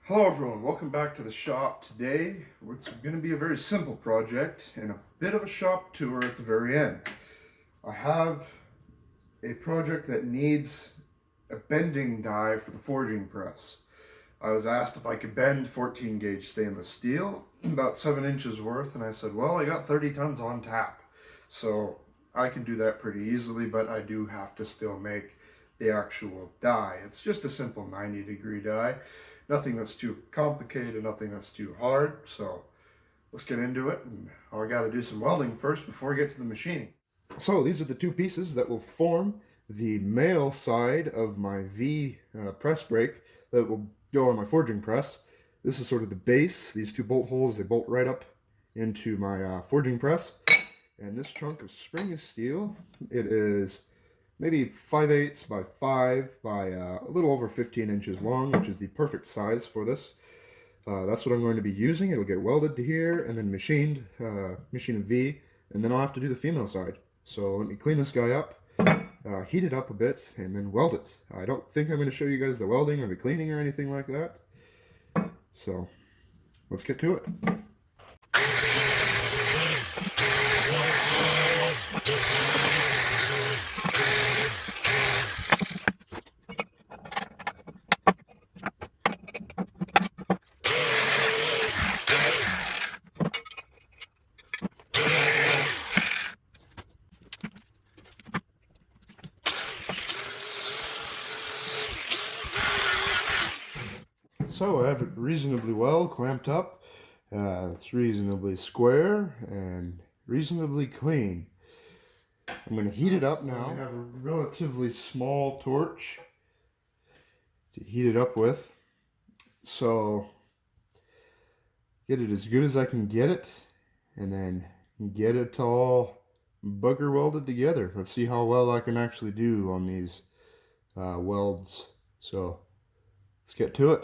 Hello everyone, welcome back to the shop. Today it's going to be a very simple project and a bit of a shop tour at the very end. I have a project that needs a bending die for the forging press. I was asked if I could bend 14 gauge stainless steel, about 7 inches worth, and I said, well, I got 30 tons on tap, so I can do that pretty easily, but I do have to still make the actual die. It's just a simple 90-degree die. Nothing that's too complicated, nothing that's too hard. So let's get into it. And I got to do some welding first before I get to the machining. So these are the two pieces that will form the male side of my V press brake that will go on my forging press. This is sort of the base. These two bolt holes, they bolt right up into my forging press. And this chunk of spring steel, it is maybe 5/8 by 5 by a little over 15 inches long, which is the perfect size for this. That's what I'm going to be using. It'll get welded to here and then machined, machine a V, and then I'll have to do the female side. So let me clean this guy up, heat it up a bit, and then weld it. I don't think I'm going to show you guys the welding or the cleaning or anything like that. So let's get to it. So I have it reasonably well clamped up. It's reasonably square and reasonably clean. I'm going to heat it up now. I have a relatively small torch to heat it up with. So get it as good as I can get it and then get it all bugger welded together. Let's see how well I can actually do on these welds. So let's get to it.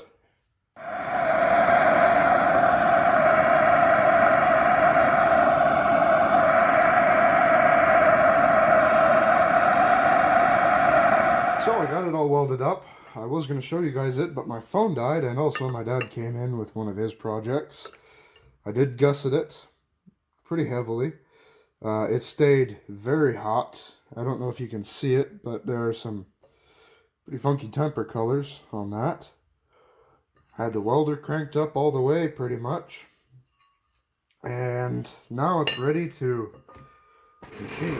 So I got it all welded up. I was going to show you guys it, but my phone died, and also my dad came in with one of his projects. I did gusset it pretty heavily. It stayed very hot. I don't know if you can see it, but there are some pretty funky temper colors on that. Had the welder cranked up all the way pretty much. And now it's ready to machine.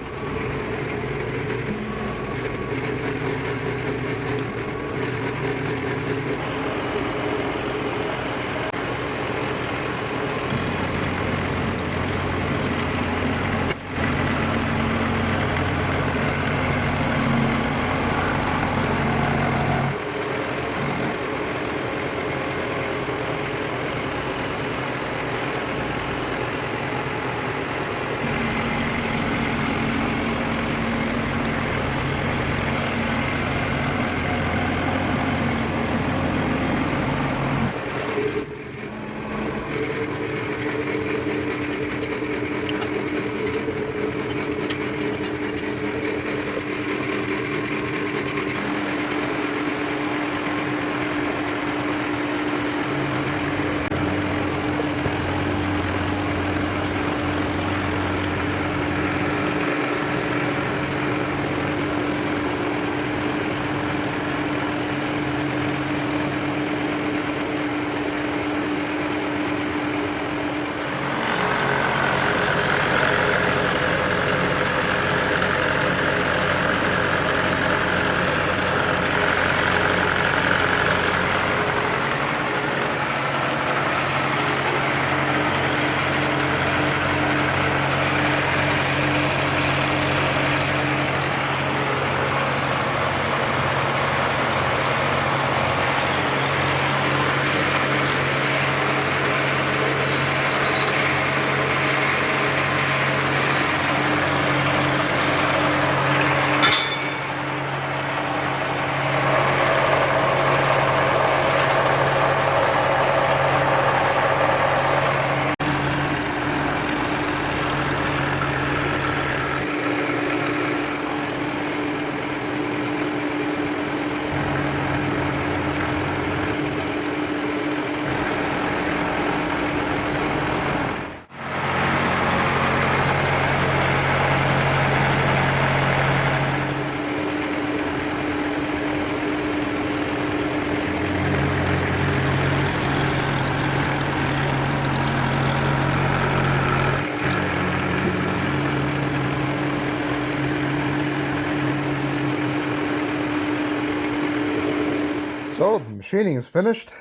So the machining is finished.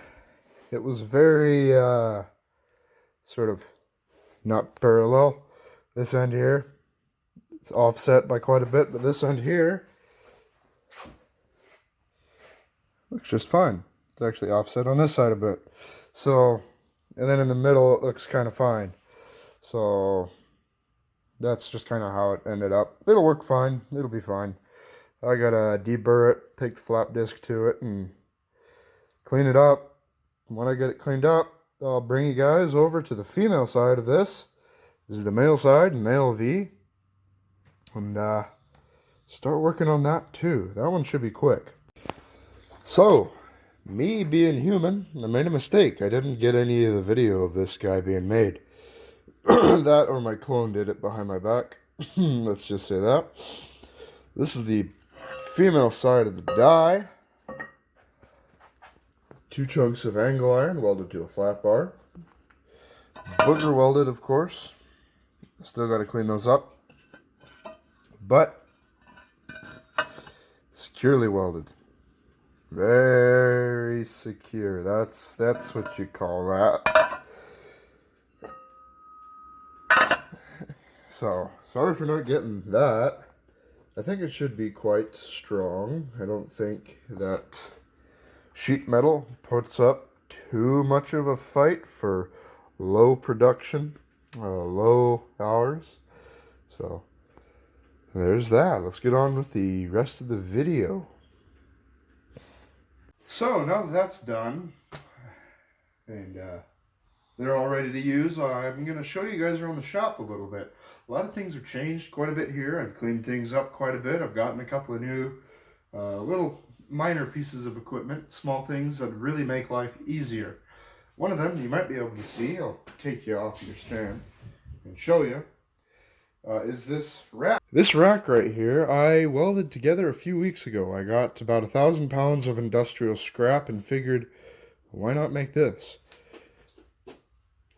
It was very sort of not parallel. This end here, it's offset by quite a bit, but this end here looks just fine. It's actually offset on this side a bit. So, and then in the middle it looks kind of fine. So that's just kind of how it ended up. It'll work fine. It'll be fine. I gotta deburr it, take the flap disc to it, and clean it up. When I get it cleaned up, I'll bring you guys over to the female side of this. This is the male side, male V. And start working on that too. That one should be quick. So, me being human, I made a mistake. I didn't get any of the video of this guy being made. That or my clone did it behind my back. Let's just say that. This is the female side of the die. 2 chunks of angle iron welded to a flat bar. Booger welded, of course. Still got to clean those up. But securely welded. Very secure. That's what you call that. So, sorry for not getting that. I think it should be quite strong. I don't think that sheet metal puts up too much of a fight for low production, low hours. So, there's that. Let's get on with the rest of the video. So, now that that's done, and they're all ready to use, I'm going to show you guys around the shop a little bit. A lot of things have changed quite a bit here. I've cleaned things up quite a bit. I've gotten a couple of new little minor pieces of equipment, small things that really make life easier. One of them you might be able to see, I'll take you off your stand and show you, is this rack. This rack right here, I welded together a few weeks ago. I got about 1,000 pounds of industrial scrap and figured, why not make this?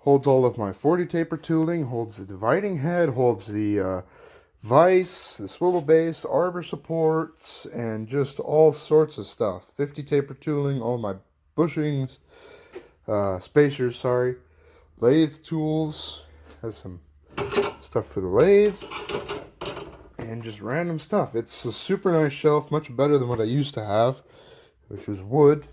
Holds all of my 40 taper tooling, holds the dividing head, holds the vise, the swivel base, arbor supports, and just all sorts of stuff. 50 taper tooling, all my bushings, spacers, sorry. Lathe tools, has some stuff for the lathe, and just random stuff. It's a super nice shelf, much better than what I used to have, which was wood.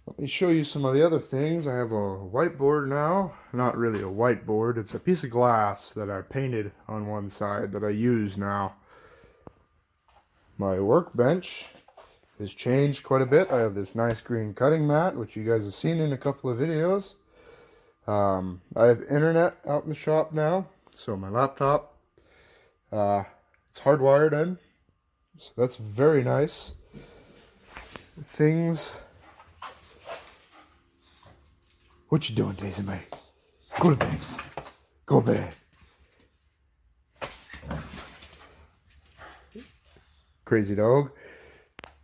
Let me show you some of the other things. I have a whiteboard now. Not really a whiteboard. It's a piece of glass that I painted on one side that I use now. My workbench has changed quite a bit. I have this nice green cutting mat, which you guys have seen in a couple of videos. I have internet out in the shop now. So my laptop, it's hardwired in. So that's very nice. Things... What you doing, Daisy May? Go to bed. Go to bed. Crazy dog.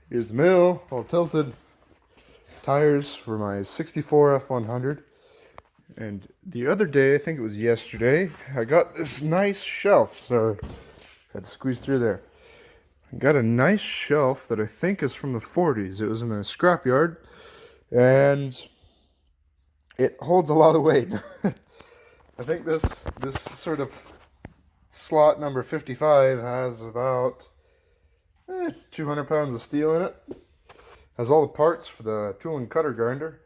Here's the mill, all tilted. Tires for my 64 F100. And the other day, I think it was yesterday, I got this nice shelf. Sorry, had to squeeze through there. I got a nice shelf that I think is from the 40s. It was in a scrapyard. And it holds a lot of weight. I think this sort of slot number 55 has about 200 pounds of steel in it. Has all the parts for the tool and cutter grinder.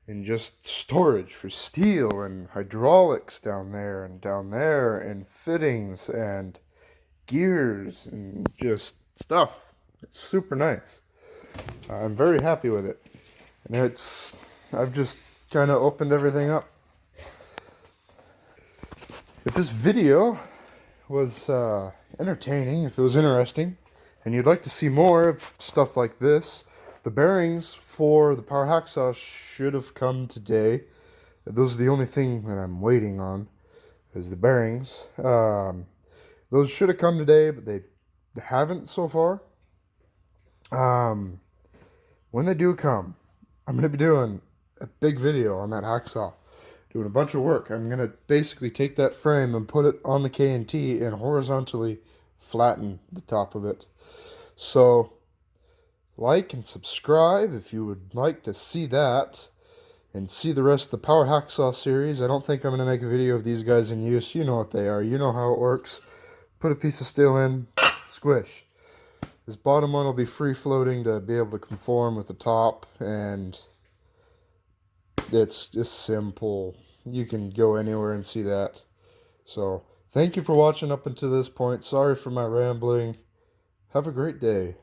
And just storage for steel and hydraulics down there, and fittings and gears and just stuff. It's super nice. I'm very happy with it. And I've just kind of opened everything up. If this video was entertaining, if it was interesting, and you'd like to see more of stuff like this, the bearings for the power hacksaw should have come today. Those are the only thing that I'm waiting on, is the bearings. Those should have come today, but they haven't so far. When they do come, I'm going to be doing a big video on that hacksaw, doing a bunch of work. I'm going to basically take that frame and put it on the K&T and horizontally flatten the top of it. So like and subscribe if you would like to see that. And see the rest of the Power Hacksaw series. I don't think I'm going to make a video of these guys in use. You know what they are. You know how it works. Put a piece of steel in, squish. This bottom one will be free floating to be able to conform with the top, and it's just simple. You can go anywhere and see that. So, thank you for watching up until this point. Sorry for my rambling. Have a great day.